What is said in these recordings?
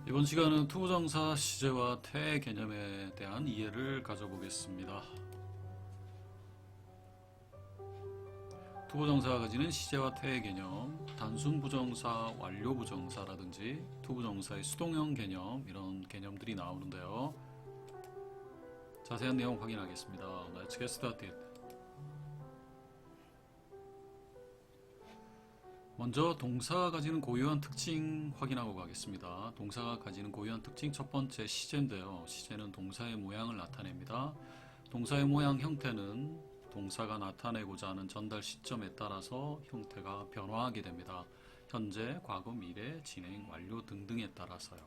이번 시간은 투부정사 시제와 태 개념에 대한 이해를 가져보겠습니다. 투부정사가 가지는 시제와 태의 개념, 단순 부정사, 완료 부정사라든지 투부정사의 수동형 개념, 이런 개념들이 나오는데요. 자세한 내용 확인하겠습니다. Let's get started. 먼저 동사가 가지는 고유한 특징 확인하고 가겠습니다. 동사가 가지는 고유한 특징 첫 번째 시제인데요. 시제는 동사의 모양을 나타냅니다. 동사의 모양 형태는 동사가 나타내고자 하는 전달 시점에 따라서 형태가 변화하게 됩니다. 현재, 과거, 미래, 진행, 완료 등등에 따라서요.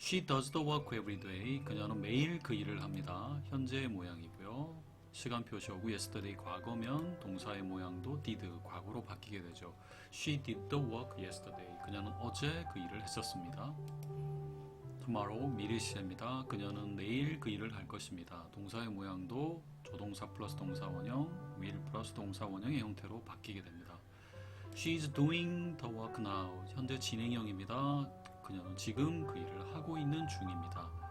She does the work every day. 그녀는 매일 그 일을 합니다. 현재의 모양이고요. 시간 표시하고 yesterday 과거면 동사의 모양도 did 과거로 바뀌게 되죠. She did the work yesterday. 그녀는 어제 그 일을 했었습니다. tomorrow 미래 시제입니다. 그녀는 내일 그 일을 할 것입니다. 동사의 모양도 조동사 플러스 동사 원형, will 플러스 동사 원형의 형태로 바뀌게 됩니다. She is doing the work now. 현재 진행형입니다. 그녀는 지금 그 일을 하고 있는 중입니다.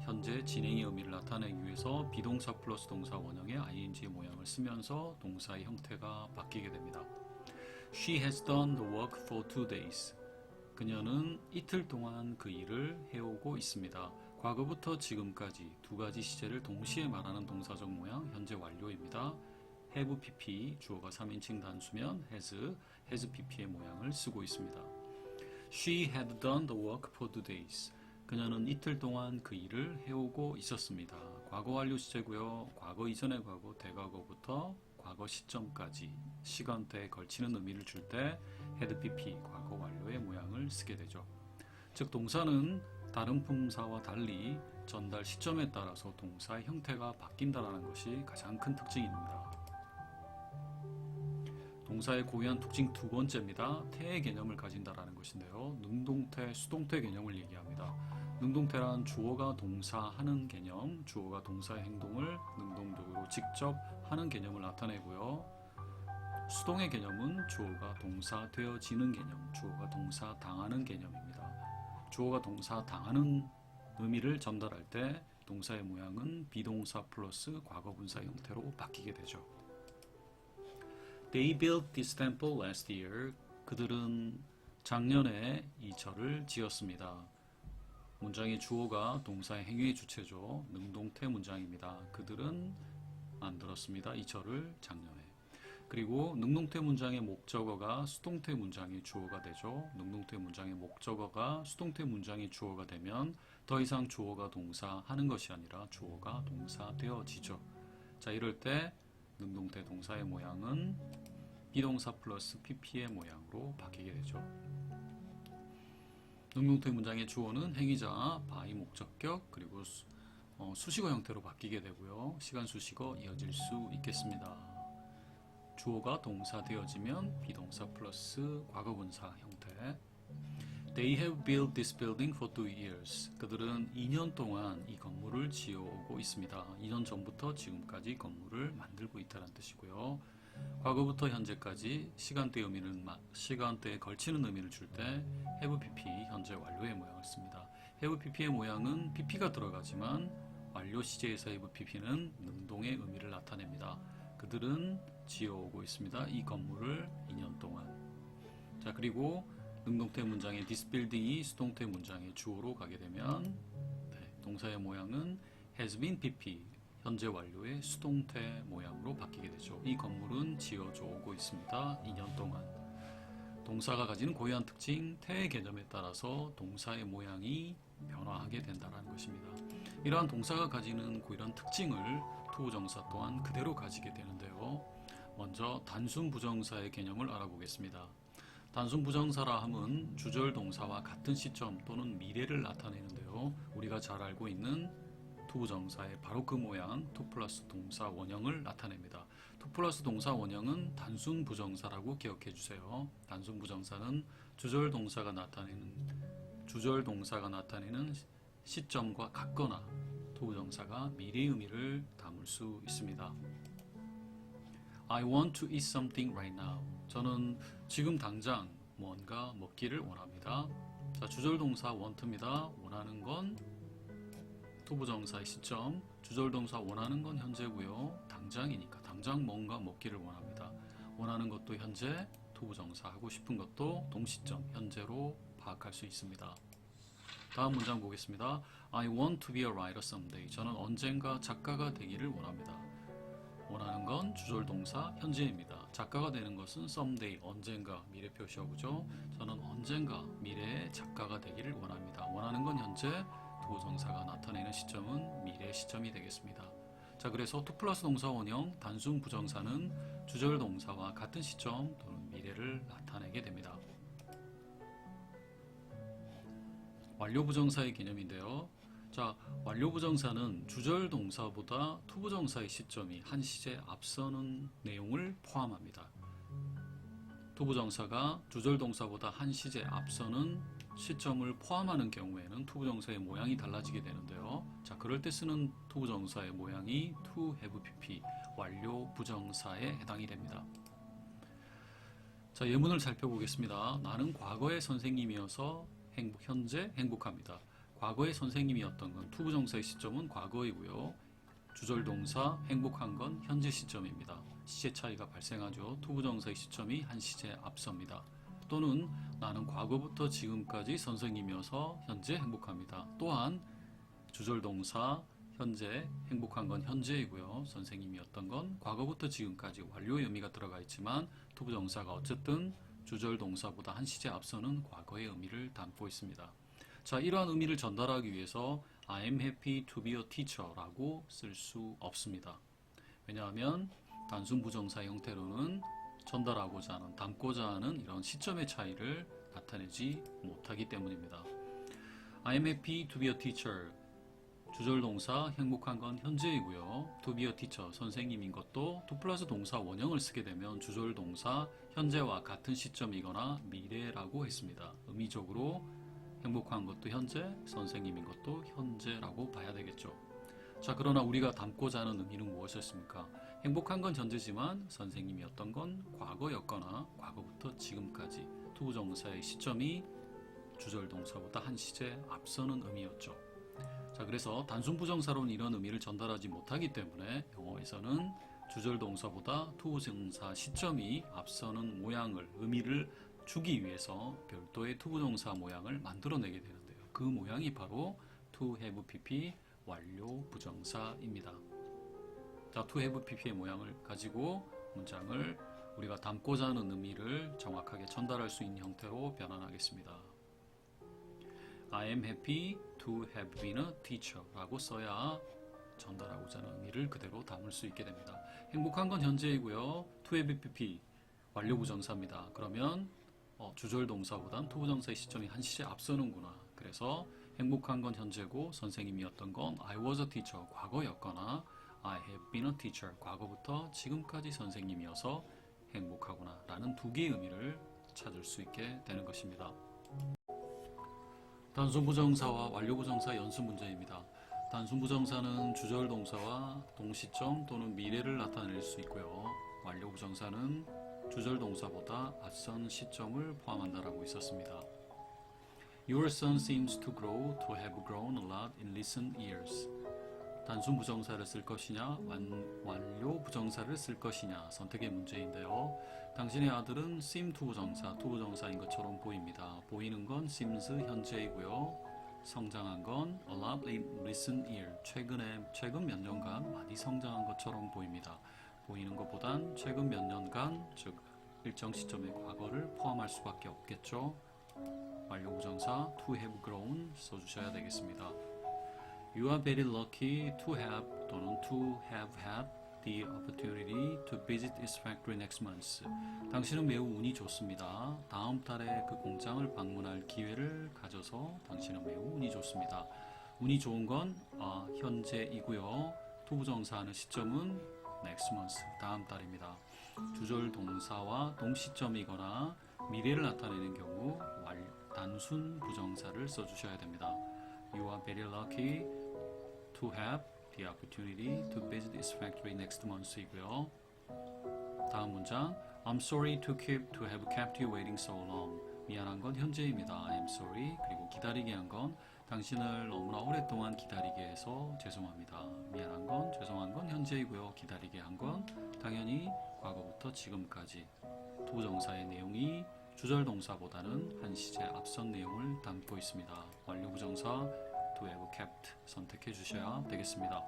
현재 진행의 의미를 나타내기 위해서 비동사 플러스 동사 원형의 ing 모양을 쓰면서 동사의 형태가 바뀌게 됩니다. She has done the work for 2 days. 그녀는 이틀 동안 그 일을 해오고 있습니다. 과거부터 지금까지 두 가지 시제를 동시에 말하는 동사적 모양 현재 완료입니다. have pp 주어가 3인칭 단수면 has pp의 모양을 쓰고 있습니다. She had done the work for 2 days. 그녀는 이틀 동안 그 일을 해오고 있었습니다. 과거 완료 시제고요. 과거 이전의 과거, 대과거부터 과거 시점까지 시간대에 걸치는 의미를 줄 때 had pp, 과거 완료의 모양을 쓰게 되죠. 즉 동사는 다른 품사와 달리 전달 시점에 따라서 동사의 형태가 바뀐다는 것이 가장 큰 특징입니다. 동사의 고유한 특징 두 번째입니다. 태의 개념을 가진다라는 것인데요. 능동태, 수동태 개념을 얘기합니다. 능동태란 주어가 동사하는 개념, 주어가 동사의 행동을 능동적으로 직접 하는 개념을 나타내고요. 수동의 개념은 주어가 동사 되어지는 개념, 주어가 동사 당하는 개념입니다. 주어가 동사 당하는 의미를 전달할 때 동사의 모양은 비동사 플러스 과거분사 형태로 바뀌게 되죠. They built this temple last year. 그들은 작년에 이 절을 지었습니다. 문장의 주어가 동사의 행위의 주체죠. 능동태 문장입니다. 그들은 만들었습니다. 이 절을 작년에. 그리고 능동태 문장의 목적어가 수동태 문장의 주어가 되죠. 능동태 문장의 목적어가 수동태 문장의 주어가 되면 더 이상 주어가 동사 하는 것이 아니라 주어가 동사 되어지죠. 자, 이럴 때 능동태 동사의 모양은 비동사 플러스 pp의 모양으로 바뀌게 되죠. 능동태 문장의 주어는 행위자, by 목적격, 그리고 수식어 형태로 바뀌게 되고요. 시간 수식어 이어질 수 있겠습니다. 주어가 동사 되어지면 비동사 플러스 과거분사 형태. They have built this building for 2 years. 그들은 2년 동안 이 건물을 지어오고 있습니다. 2년 전부터 지금까지 건물을 만들고 있다는 뜻이고요. 과거부터 현재까지 시간대에 걸치는 의미를 줄 때 have pp 현재 완료의 모양을 씁니다. have pp의 모양은 pp가 들어가지만 완료 시제에서 have pp는 능동의 의미를 나타냅니다. 그들은 지어오고 있습니다. 이 건물을 2년 동안. 자, 그리고 능동태 문장의 this building이 수동태 문장의 주어로 가게 되면 동사의 모양은 has been pp 현재 완료의 수동태 모양으로 바뀌게 되죠. 이 건물은 지어져 오고 있습니다. 2년 동안. 동사가 가지는 고유한 특징, 태의 개념에 따라서 동사의 모양이 변화하게 된다는 것입니다. 이러한 동사가 가지는 고유한 특징을 투부정사 또한 그대로 가지게 되는데요. 먼저 단순 부정사의 개념을 알아보겠습니다. 단순 부정사라 함은 주절 동사와 같은 시점 또는 미래를 나타내는데요. 우리가 잘 알고 있는 투부정사의 바로 그 모양, 투 플러스 동사 원형을 나타냅니다. 투 플러스 동사 원형은 단순 부정사라고 기억해 주세요. 단순 부정사는 주절 동사가 나타내는 시점과 같거나 투부정사가 미래 의미를 담을 수 있습니다. I want to eat something right now. 저는 지금 당장 뭔가 먹기를 원합니다. 자, 주절동사 want입니다. 원하는 건 투부정사의 시점, 주절동사 원하는 건 현재고요. 당장이니까 당장 뭔가 먹기를 원합니다. 원하는 것도 현재, 투부정사 하고 싶은 것도 동시점, 현재로 파악할 수 있습니다. 다음 문장 보겠습니다. I want to be a writer someday. 저는 언젠가 작가가 되기를 원합니다. 원하는 건 주절동사 현재입니다. 작가가 되는 것은 someday, 언젠가, 미래 표시어구죠. 저는 언젠가 미래의 작가가 되기를 원합니다. 원하는 건 현재, 투부정사가 나타내는 시점은 미래 시점이 되겠습니다. 자, 그래서 to 플러스 동사 원형 단순 부정사는 주절동사와 같은 시점 또는 미래를 나타내게 됩니다. 완료부정사의 개념인데요. 자, 완료부정사는 주절동사보다 투부정사의 시점이 한 시제 앞서는 내용을 포함합니다. 투부정사가 주절동사보다 한 시제 앞서는 시점을 포함하는 경우에는 투부정사의 모양이 달라지게 되는데요. 자, 그럴 때 쓰는 투부정사의 모양이 to have pp, 완료부정사에 해당이 됩니다. 자, 예문을 살펴보겠습니다. 나는 과거의 선생님이어서 현재 행복합니다. 과거의 선생님이었던 건 투부정사의 시점은 과거이고요. 주절동사 행복한 건 현재 시점입니다. 시제 차이가 발생하죠. 투부정사의 시점이 한 시제 앞섭니다. 또는 나는 과거부터 지금까지 선생님이어서 현재 행복합니다. 또한 주절동사 현재 행복한 건 현재이고요. 선생님이었던 건 과거부터 지금까지 완료의 의미가 들어가 있지만 투부정사가 어쨌든 주절동사보다 한 시제 앞서는 과거의 의미를 담고 있습니다. 자, 이러한 의미를 전달하기 위해서 I am happy to be a teacher 라고 쓸 수 없습니다. 왜냐하면 단순 부정사 형태로는 전달하고자 하는, 담고자 하는 이런 시점의 차이를 나타내지 못하기 때문입니다. I am happy to be a teacher. 주절동사 행복한 건 현재이고요. to be a teacher, 선생님인 것도 to 플러스 동사 원형을 쓰게 되면 주절동사 현재와 같은 시점이거나 미래라고 했습니다. 의미적으로 행복한 것도 현재, 선생님인 것도 현재라고 봐야 되겠죠. 자, 그러나 우리가 담고자 하는 의미는 무엇이었습니까? 행복한 건 현재지만 선생님이었던 건 과거였거나 과거부터 지금까지 투부정사의 시점이 주절동사보다 한 시제 앞서는 의미였죠. 자, 그래서 단순 부정사로는 이런 의미를 전달하지 못하기 때문에 영어에서는 주절동사보다 투부정사 시점이 앞서는 모양을, 의미를 주기 위해서 별도의 투부정사 모양을 만들어내게 되는데요. 그 모양이 바로 to have pp 완료 부정사입니다. 자, to have pp의 모양을 가지고 문장을 우리가 담고자 하는 의미를 정확하게 전달할 수 있는 형태로 변환하겠습니다. I am happy to have been a teacher 라고 써야 전달하고자 하는 의미를 그대로 담을 수 있게 됩니다. 행복한 건 현재이고요. to have pp 완료 부정사입니다. 그러면 주절동사보단 투부정사의 시점이 한 시제 앞서는구나. 그래서 행복한 건 현재고 선생님이었던 건 I was a teacher, 과거였거나 I have been a teacher, 과거부터 지금까지 선생님이어서 행복하구나 라는 두 개의 의미를 찾을 수 있게 되는 것입니다. 단순 부정사와 완료 부정사 연습 문제입니다. 단순 부정사는 주절 동사와 동시점 또는 미래를 나타낼 수 있고요. 완료 부정사는 주절 동사보다 앞선 시점을 포함한다라고 있었습니다. Your son seems to grow to have grown a lot in recent years. 단순 부정사를 쓸 것이냐, 완료 부정사를 쓸 것이냐 선택의 문제인데요. 당신의 아들은 seem to 부정사인 것처럼 보입니다. 보이는 건 seems 현재이고요. 성장한 건 a lot in recent year, 최근 몇 년간 많이 성장한 것처럼 보입니다. 보이는 것보단 최근 몇 년간, 즉 일정 시점의 과거를 포함할 수밖에 없겠죠. 완료 부정사 to have grown 써주셔야 되겠습니다. You are very lucky to have 또는 to have had the opportunity to visit its factory next month. 당신은 매우 운이 좋습니다. 다음 달에 그 공장을 방문할 기회를 가져서 당신은 매우 운이 좋습니다. 운이 좋은 건 현재이고요. 투부정사하는 시점은 next month, 다음 달입니다. 주절 동사와 동시점이거나 미래를 나타내는 경우 단순 부정사를 써주셔야 됩니다. You are very lucky to have the opportunity to visit this factory next month이고요. 다음 문장 I'm sorry to have kept you waiting so long. 미안한 건 현재입니다. I'm sorry. 그리고 기다리게 한 건 당신을 너무나 오랫동안 기다리게 해서 죄송합니다. 미안한 건, 죄송한 건 현재이고요. 기다리게 한 건 당연히 과거부터 지금까지. 투부정사의 내용이 주절동사보다는 한 시제 앞선 내용을 담고 있습니다. 완료부정사 to have kept 선택해 주셔야 되겠습니다.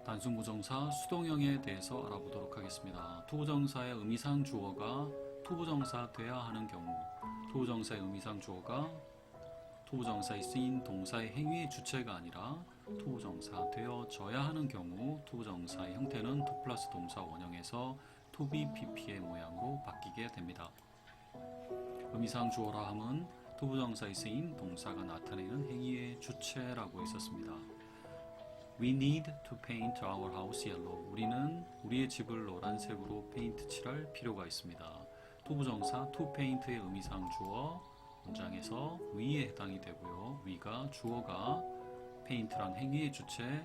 단순부정사 수동형에 대해서 알아보도록 하겠습니다. 투부정사의 의미상 주어가 투부정사 돼야 하는 경우, 투부정사의 의미상 주어가 투부정사에 쓰인 동사의 행위의 주체가 아니라 투부정사 되어져야 하는 경우 투부정사의 형태는 to 플러스 동사 원형에서 to be pp의 모양으로 바뀌게 됩니다. 의미상 주어라 함은 투부정사에 쓰인 동사가 나타내는 행위의 주체라고 했었습니다. We need to paint our house yellow. 우리는 우리의 집을 노란색으로 페인트 칠할 필요가 있습니다. 투부정사 to paint의 의미상 주어 문장에서 we에 해당이 되고요. we가 주어가 paint란 행위의 주체,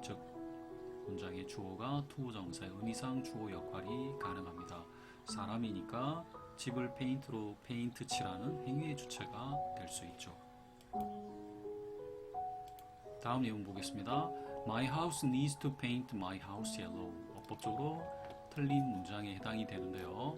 즉 문장의 주어가 투부정사의 의미상 주어 역할이 가능합니다. 사람이니까 집을 페인트로 페인트 칠하는 행위의 주체가 될 수 있죠. 다음 내용 보겠습니다. My house needs to paint my house yellow. 어법적으로 틀린 문장에 해당이 되는데요.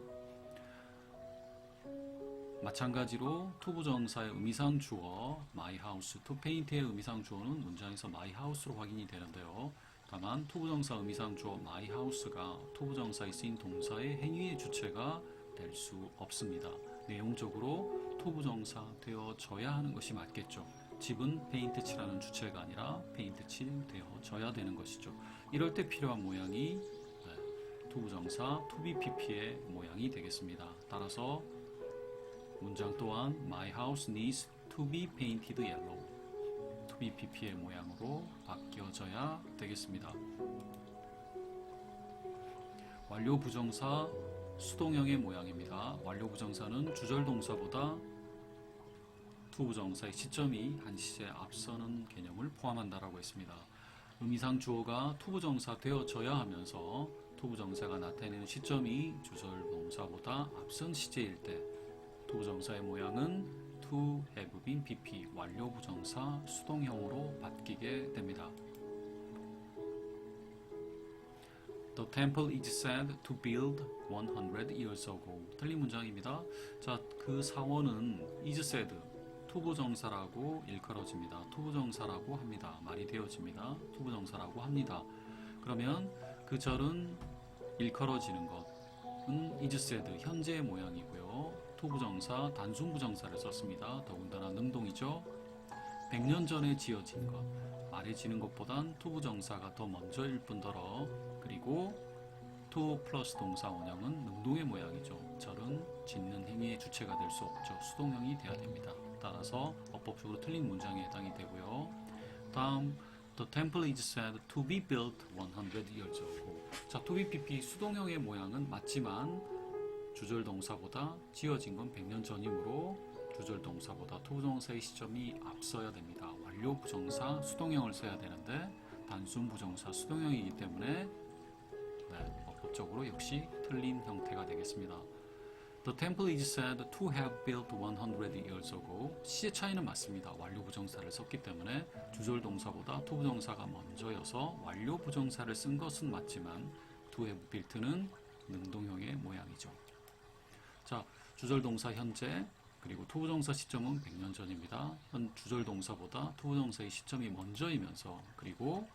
마찬가지로 투부정사의 의미상 주어 my house, to paint의 의미상 주어는 문장에서 my house로 확인이 되는데요. 다만 투부정사 의미상 주어 my house가 투부정사에 쓰인 동사의 행위의 주체가 될 수 없습니다. 내용적으로 투부정사 되어져야 하는 것이 맞겠죠. 집은 페인트 칠하는 주체가 아니라 페인트 칠 되어져야 되는 것이죠. 이럴 때 필요한 모양이 투부정사 to be pp의 모양이 되겠습니다. 따라서 문장 또한 My house needs to be painted yellow. to be pp의 모양으로 바뀌어져야 되겠습니다. 완료 부정사 수동형의 모양입니다. 완료 부정사는 주절 동사보다 투부정사의 시점이 한 시제 앞서는 개념을 포함한다라고 했습니다. 의미상 주어가 투부정사 되어져야 하면서 투부정사가 나타내는 시점이 주절 동사보다 앞선 시제일 때 투부정사의 모양은 to have been pp 완료 부정사 수동형으로 바뀌게 됩니다. The temple is said to build 100 years ago. 틀린 문장입니다. 자, 그 사원은 is said 투부정사라고 일컬어집니다. 투부정사라고 합니다. 말이 되어집니다. 투부정사라고 합니다. 그러면 그 절은 일컬어지는 것은 is said 현재의 모양이고요. 투부정사 단순부정사를 썼습니다. 더군다나 능동이죠. 100년 전에 지어진 것, 말해지는 것보단 투부정사가 더 먼저일 뿐더러 그리고 to 플러스 동사 원형은 능동의 모양이죠. 절은 짓는 행위의 주체가 될 수 없죠. 수동형이 돼야 됩니다. 따라서 어법적으로 틀린 문장에 해당이 되고요. 다음 The temple is said to be built 100 years ago. 자, to be pp 수동형의 모양은 맞지만 주절 동사보다 지어진 건 100년 전이므로 주절 동사보다 투부정사의 시점이 앞서야 됩니다. 완료 부정사 수동형을 써야 되는데 단순 부정사 수동형이기 때문에 어법적으로 역시 틀린 형태가 되겠습니다. The temple is said to have built 100 years ago. 시제 차이는 맞습니다. 완료 부정사를 썼기 때문에 주절 동사보다 투부정사가 먼저여서 완료 부정사를 쓴 것은 맞지만 to have built는 능동형의 모양이죠. 자, 주절 동사 현재 그리고 투부정사 시점은 100년 전입니다. 현 주절 동사보다 투부정사의 시점이 먼저이면서 그리고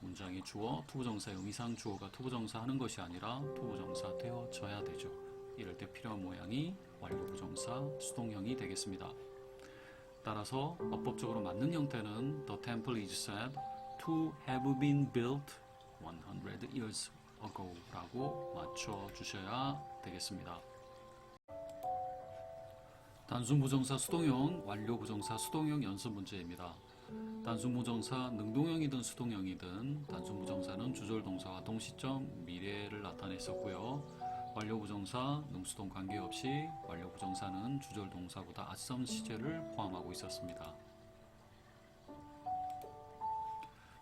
문장의 주어, 투부정사의 의미상 주어가 투부정사 하는 것이 아니라 투부정사 되어져야 되죠. 이럴 때 필요한 모양이 완료 부정사 수동형이 되겠습니다. 따라서 어법적으로 맞는 형태는 The temple is said to have been built 100 years ago 라고 맞춰주셔야 되겠습니다. 단순부정사 수동형, 완료부정사 수동형 연습 문제입니다. 단순부정사 능동형이든 수동형이든 단순부정사는 주절 동사와 동시점 미래를 나타냈었고요. 완료부정사 능수동 관계없이 완료부정사는 주절 동사보다 앞선 시제를 포함하고 있었습니다.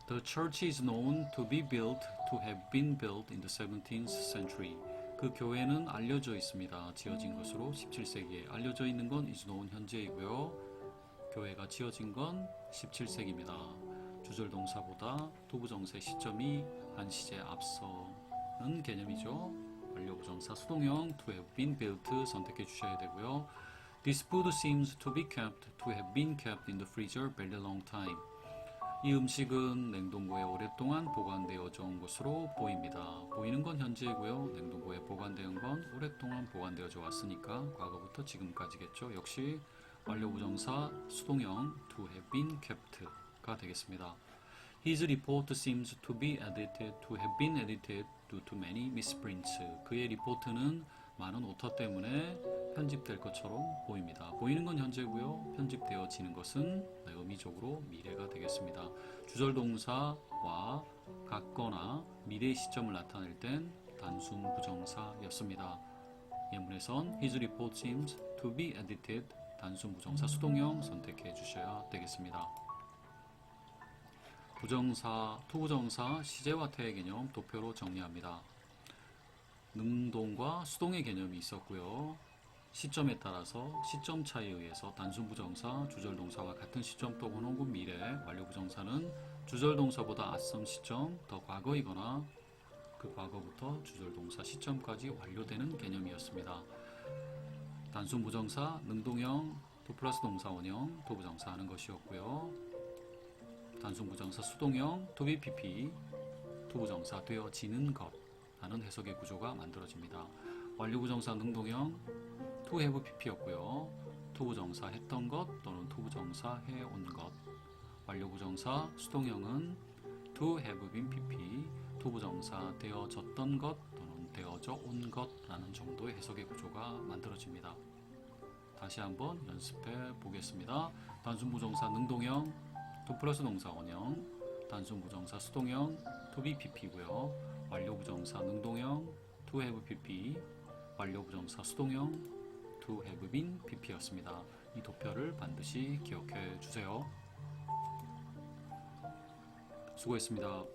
The church is known to be built to have been built in the 17th century. 그 교회는 알려져 있습니다. 지어진 것으로 17세기에 알려져 있는 건 is known 현재이고요. 교회가 지어진 건 17세기입니다. 주절 동사보다 도부정사의 시점이 한 시제 앞서는 개념이죠. 완료 부정사 수동형 to have been built 선택해 주셔야 되고요. This food seems to be kept to have been kept in the freezer very long time. 이 음식은 냉동고에 오랫동안 보관되어져 온 것으로 보입니다. 보이는 건 현재이고요. 냉동고에 보관된 건 오랫동안 보관되어져 왔으니까 과거부터 지금까지겠죠. 역시 완료 부정사 수동형 to have been kept가 되겠습니다. His report seems to be edited to have been edited due to many misprints. 그의 리포트는 많은 오터 때문에 편집될 것처럼 보입니다. 보이는 건 현재고요. 편집되어지는 것은 의미적으로 미래가 되겠습니다. 주절 동사와 같거나 미래의 시점을 나타낼 땐 단순 부정사였습니다. 예문에선 His report seems to be edited 단순 부정사 수동형 선택해 주셔야 되겠습니다. 부정사, 투부정사, 시제와 태의 개념 도표로 정리합니다. 능동과 수동의 개념이 있었고요. 시점에 따라서 시점 차이에 의해서 단순 부정사, 주절 동사와 같은 시점 또는 혹은 미래, 완료 부정사는 주절 동사보다 앞선 시점, 더 과거이거나 그 과거부터 주절 동사 시점까지 완료되는 개념이었습니다. 단순 부정사, 능동형, to 플러스 동사 원형, 도부정사 하는 것이었고요. 단순 부정사 수동형, to be pp, 투부정사 되어지는 것 하는 해석의 구조가 만들어집니다. 완료 부정사 능동형, to have pp였고요. 투부정사 했던 것 또는 투부정사 해온 것. 완료 부정사 수동형은 to have been pp, 투부정사 되어졌던 것 또는 되어져 온 것라는 정도의 해석의 구조가 만들어집니다. 다시 한번 연습해 보겠습니다. 단순 부정사 능동형, to 플러스 동사 원형, 단순 부정사 수동형, to be pp고요. 완료 부정사 능동형, to have pp, 완료 부정사 수동형, to have been pp였습니다. 이 도표를 반드시 기억해 주세요. 수고했습니다.